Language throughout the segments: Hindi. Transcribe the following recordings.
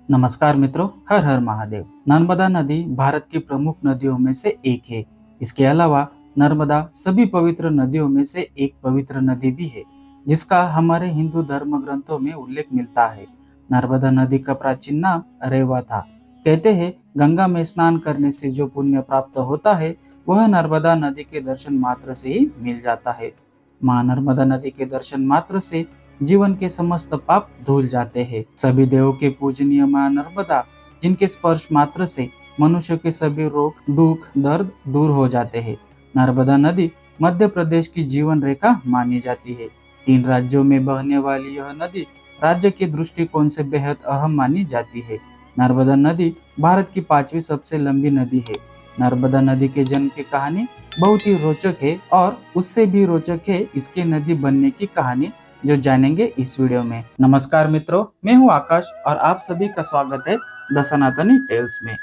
नमस्कार मित्रों, हर हर महादेव। नर्मदा नदी भारत की प्रमुख नदियों में से एक है। इसके अलावा नर्मदा सभी पवित्र नदियों में से एक पवित्र नदी भी है, जिसका हमारे हिंदू धर्म ग्रंथों में उल्लेख मिलता है। नर्मदा नदी का प्राचीन नाम रेवा था। कहते हैं गंगा में स्नान करने से जो पुण्य प्राप्त होता है, वह नर्मदा नदी के दर्शन मात्र से ही मिल जाता है। माँ नर्मदा नदी के दर्शन मात्र से जीवन के समस्त पाप धुल जाते हैं। सभी देवों के पूजनीय मां नर्मदा, जिनके स्पर्श मात्र से मनुष्य के सभी रोग दुख दर्द दूर हो जाते हैं। नर्मदा नदी मध्य प्रदेश की जीवन रेखा मानी जाती है। 3 राज्यों में बहने वाली यह नदी राज्य के दृष्टिकोण से बेहद अहम मानी जाती है। नर्मदा नदी भारत की 5वीं सबसे लंबी नदी है। नर्मदा नदी के जन्म की कहानी बहुत ही रोचक है, और उससे भी रोचक है इसके नदी बनने की कहानी, जो जानेंगे इस वीडियो में। नमस्कार मित्रों, मैं हूं आकाश और आप सभी का स्वागत है द सनातनी टेल्स में।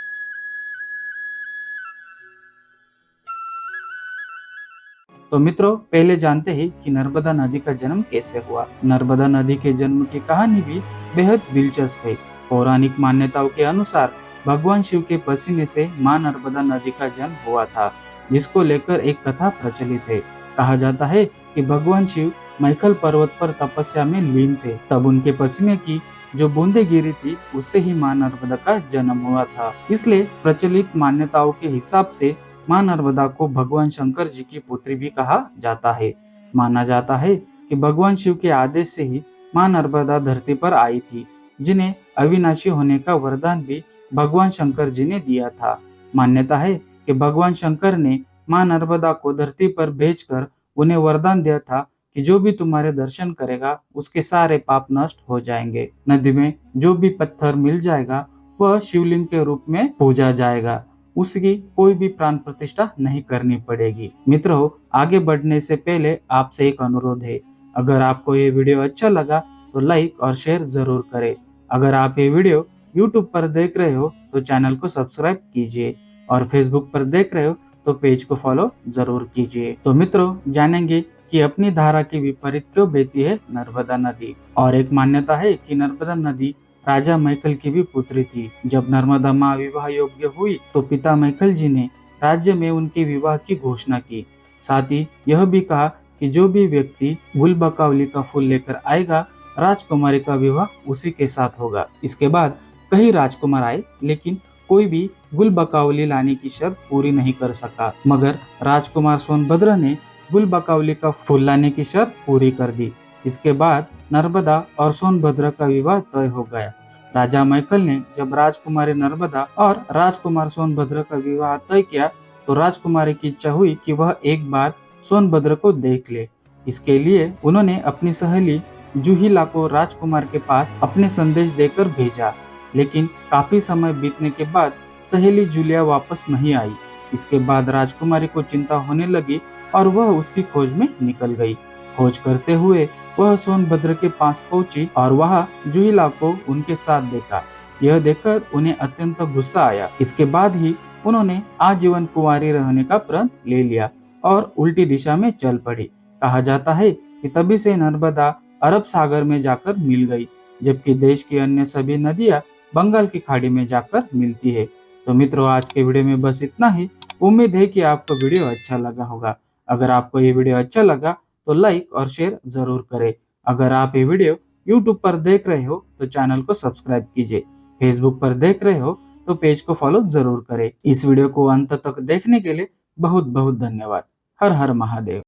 तो मित्रों, पहले जानते हैं कि नर्मदा नदी का जन्म कैसे हुआ। नर्मदा नदी के जन्म की कहानी भी बेहद दिलचस्प है। पौराणिक मान्यताओं के अनुसार भगवान शिव के पसीने से मां नर्मदा नदी का जन्म हुआ था, जिसको लेकर एक कथा प्रचलित है। कहा जाता है कि भगवान शिव मैखल पर्वत पर तपस्या में लीन थे, तब उनके पसीने की जो बूंदे गिरी थी, उससे ही मां नर्मदा का जन्म हुआ था। इसलिए प्रचलित मान्यताओं के हिसाब से मां नर्मदा को भगवान शंकर जी की पुत्री भी कहा जाता है। माना जाता है कि भगवान शिव के आदेश से ही मां नर्मदा धरती पर आई थी, जिन्हें अविनाशी होने का वरदान भी भगवान शंकर जी ने दिया था। मान्यता है कि भगवान शंकर ने मां नर्मदा को धरती पर भेजकर उन्हें वरदान दिया था कि जो भी तुम्हारे दर्शन करेगा, उसके सारे पाप नष्ट हो जाएंगे। नदी में जो भी पत्थर मिल जाएगा, वह शिवलिंग के रूप में पूजा जाएगा। उसकी कोई भी प्राण प्रतिष्ठा नहीं करनी पड़ेगी। मित्रों, आगे बढ़ने से पहले आपसे एक अनुरोध है। अगर आपको ये वीडियो अच्छा लगा तो लाइक और शेयर जरूर करें। अगर आप ये वीडियो YouTube पर देख रहे हो तो चैनल को सब्सक्राइब कीजिए, और Facebook पर देख रहे हो तो पेज को फॉलो जरूर कीजिए। तो मित्रों, जानेंगे कि अपनी धारा के विपरीत क्यों बहती है नर्मदा नदी। और एक मान्यता है कि नर्मदा नदी राजा मैखल की भी पुत्री थी। जब नर्मदा माँ विवाह योग्य हुई तो पिता मैखल जी ने राज्य में उनके विवाह की घोषणा की। साथ ही यह भी कहा कि जो भी व्यक्ति गुलबकावली का फूल लेकर आएगा, राजकुमारी का विवाह उसी के साथ होगा। इसके बाद कई राजकुमार आए, लेकिन कोई भी गुलबकावली लाने की शर्त पूरी नहीं कर सका, मगर राजकुमार सोनभद्र ने गुलबकावली का फूल लाने की शर्त पूरी कर दी। इसके बाद नर्मदा और सोनभद्र का विवाह तय हो गया। राजा मैखल ने जब राजकुमारी नर्मदा और राजकुमार सोनभद्र का विवाह तय किया, तो राजकुमारी की इच्छा हुई कि वह एक बार सोनभद्र को देख ले। इसके लिए उन्होंने अपनी सहेली जूहिला को राजकुमार के पास अपने संदेश देकर भेजा, लेकिन काफी समय बीतने के बाद सहेली जूलिया वापस नहीं आई। इसके बाद राजकुमारी को चिंता होने लगी और वह उसकी खोज में निकल गई। खोज करते हुए वह सोनभद्र के पास पहुंची और वहां जूहिला को उनके साथ देखा। यह देखकर उन्हें अत्यंत गुस्सा आया। इसके बाद ही उन्होंने आजीवन कुंवारी रहने का प्रण ले लिया और उल्टी दिशा में चल पड़ी। कहा जाता है कि तभी से नर्मदा अरब सागर में जाकर मिल गई, जबकि देश की अन्य सभी नदियां बंगाल की खाड़ी में जाकर मिलती है। तो मित्रों, आज के वीडियो में बस इतना ही। उम्मीद है कि आपको वीडियो अच्छा लगा होगा। अगर आपको ये वीडियो अच्छा लगा तो लाइक और शेयर जरूर करें। अगर आप ये वीडियो YouTube पर देख रहे हो तो चैनल को सब्सक्राइब कीजिए। Facebook पर देख रहे हो तो पेज को फॉलो जरूर करें। इस वीडियो को अंत तक देखने के लिए बहुत बहुत धन्यवाद। हर हर महादेव।